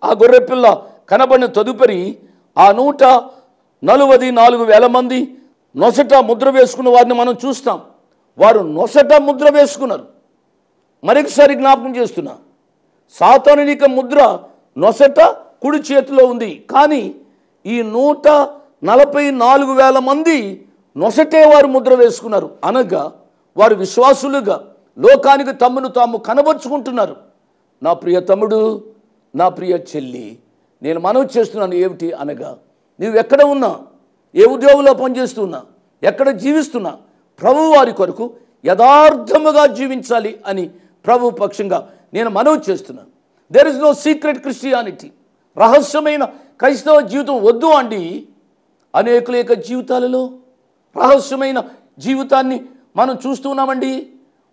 ఆ గొర్రెపిల్ల కనబడిన తదుపరి ఆ 144,000 మంది నొసట ముద్ర వేసుకున్న వారిని మనం చూస్తాం. వారు నొసట ముద్ర వేసుకున్నారు. మరొకసారి జ్ఞాపకం చేస్తున్నా, సాతానునిక ముద్ర నొసట కుడి చేతిలో ఉంది. కానీ ఈ 144,000 మంది నొసటే వారు ముద్ర వేసుకున్నారు. అనగా వారు విశ్వాసులుగా లోకానికి తమను తాము కనబరుచుకుంటున్నారు. నా ప్రియ తమ్ముడు, నా ప్రియ చెల్లి, నేను మనవి చేస్తున్నాను ఏమిటి అనగా, నీవు ఎక్కడ ఉన్నా, ఏ ఉద్యోగంలో పనిచేస్తున్నా, ఎక్కడ జీవిస్తున్నా, ప్రభు వారి కొరకు యథార్థముగా జీవించాలి అని ప్రభు పక్షంగా నేను మనవి చేస్తున్నాను. There is no secret Christianity. రహస్యమైన క్రైస్తవ జీవితం వద్దు అండి. అనేకుల యొక్క జీవితాలలో రహస్యమైన జీవితాన్ని మనం చూస్తున్నామండి.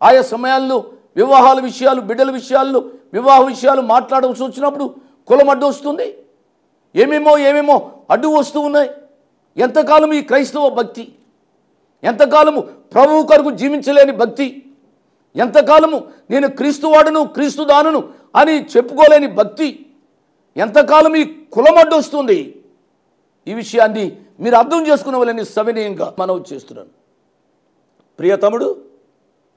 ఆయా సమయాల్లో వివాహాల విషయాలు, బిడ్డల విషయాల్లో, వివాహ విషయాలు మాట్లాడవలసి వచ్చినప్పుడు కులం అడ్డు వస్తుంది, ఏమేమో అడ్డు వస్తూ ఉన్నాయి. ఎంతకాలం ఈ క్రైస్తవ భక్తి, ఎంతకాలము ప్రభువు కొరకు జీవించలేని భక్తి, ఎంతకాలము నేను క్రీస్తువాడును క్రీస్తుదానును అని చెప్పుకోలేని భక్తి, ఎంతకాలం ఈ కులం అడ్డు వస్తుంది. ఈ విషయాన్ని మీరు అర్థం చేసుకునే సవినయంగా మనవి చేస్తున్నాను. ప్రియ తమ్ముడు,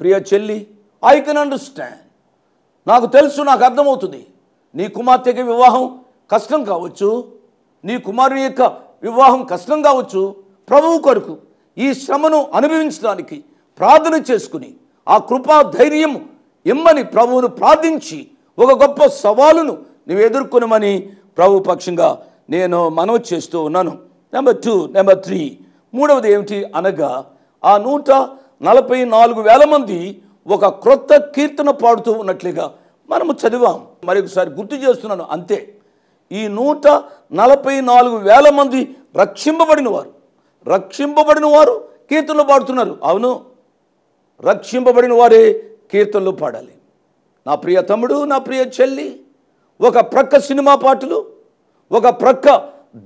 ప్రియ చెల్లి, ఐ కెన్ అండర్స్టాండ్. నాకు తెలుసు, నాకు అర్థమవుతుంది. నీ కుమార్తెకి వివాహం కష్టం కావచ్చు, నీ కుమారుని యొక్క వివాహం కష్టం కావచ్చు. ప్రభువు కొరకు ఈ శ్రమను అనుభవించడానికి ప్రార్థన చేసుకుని ఆ కృపా ధైర్యం ఇమ్మని ప్రభువును ప్రార్థించి ఒక గొప్ప సవాలును నువ్వు ఎదుర్కొనమని ప్రభు పక్షంగా నేను మనవి చేస్తూ ఉన్నాను. నెంబర్ 2, నెంబర్ 3, మూడవది ఏమిటి అనగా, ఆ 144,000 మంది ఒక క్రొత్త కీర్తన పాడుతూ ఉన్నట్లుగా మనము చదివాం. మరొకసారి గుర్తు చేస్తున్నాను అంతే. ఈ 144,000 మంది రక్షింపబడిన వారు కీర్తనలు పాడుతున్నారు. అవును, రక్షింపబడిన వారే కీర్తనలు పాడాలి. నా ప్రియ తమ్ముడు, నా ప్రియ చెల్లి, ఒక ప్రక్క సినిమా పాటలు, ఒక ప్రక్క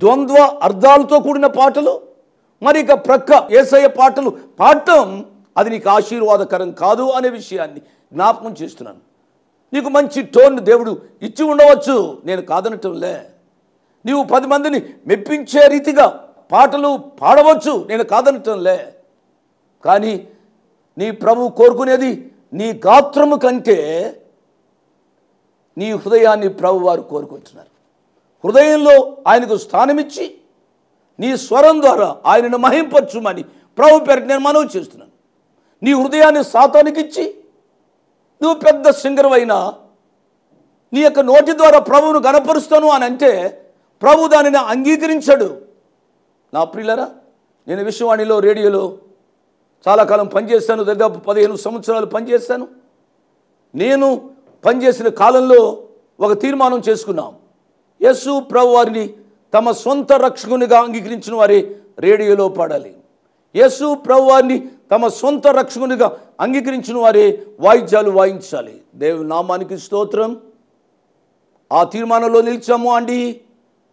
ద్వంద్వ అర్థాలతో కూడిన పాటలు, మరి ఇక ప్రక్క యేసయ్య పాటలు పాడటం అది నీకు ఆశీర్వాదకరం కాదు అనే విషయాన్ని జ్ఞాపకం చేస్తున్నాను. నీకు మంచి టోన్ దేవుడు ఇచ్చి ఉండవచ్చు, నేను కాదనటంలే. నీవు 10 మందిని మెప్పించే రీతిగా పాటలు పాడవచ్చు, నేను కాదనటంలే. కానీ నీ ప్రభు కోరుకునేది నీ గాత్రము కంటే నీ హృదయాన్ని ప్రభు వారు కోరుకుంటున్నారు. హృదయంలో ఆయనకు స్థానమిచ్చి నీ స్వరం ద్వారా ఆయనను మహింపరచుమని ప్రభు పేరు నేను మనవి చేస్తున్నాను. నీ హృదయాన్ని సాతానికి ఇచ్చి నువ్వు పెద్ద సింగర్ అయినా నీ యొక్క నోటి ద్వారా ప్రభువును గణపరుస్తాను అని అంటే ప్రభు దానిని అంగీకరించాడు. నా ప్రియులరా, నేను విశ్వవాణిలో రేడియోలో చాలా కాలం పనిచేస్తాను, దాదాపు 15 సంవత్సరాలు పనిచేస్తాను. నేను పనిచేసిన కాలంలో ఒక తీర్మానం చేసుకున్నాం. యేసు ప్రభు వారిని తమ సొంత రక్షకునిగా అంగీకరించిన వారే రేడియోలో పాడాలి. యేసు ప్రభు వారిని తమ సొంత రక్షకునిగా అంగీకరించిన వారే వాయిద్యాలు వాయించాలి. దేవుని నామానికి స్తోత్రం. ఆ తీర్మానంలో నిలిచాము అండి.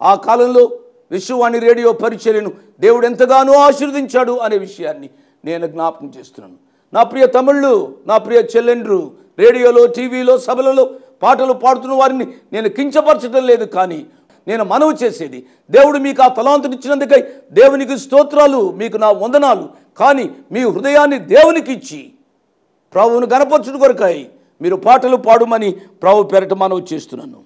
ఆ కాలంలో విశ్వవాణి రేడియో పరిచర్యను దేవుడు ఎంతగానో ఆశీర్వదించాడు అనే విషయాన్ని నేను జ్ఞాపకం చేస్తున్నాను. నా ప్రియ తమ్ముళ్ళు, నా ప్రియ చెల్లెండ్రు, రేడియోలో, టీవీలో, సభలలో పాటలు పాడుతున్న వారిని నేను కించపరచడం లేదు. కానీ నేను మనవి చేసేది, దేవుడు మీకు ఆ తలాంతుని ఇచ్చినందుకై దేవునికి స్తోత్రాలు, మీకు నా వందనాలు. కానీ మీ హృదయాన్ని దేవునికి ఇచ్చి ప్రభువును గణపరచుట కొరకై మీరు పాటలు పాడుమని ప్రభు పేరట మనవి చేస్తున్నాను.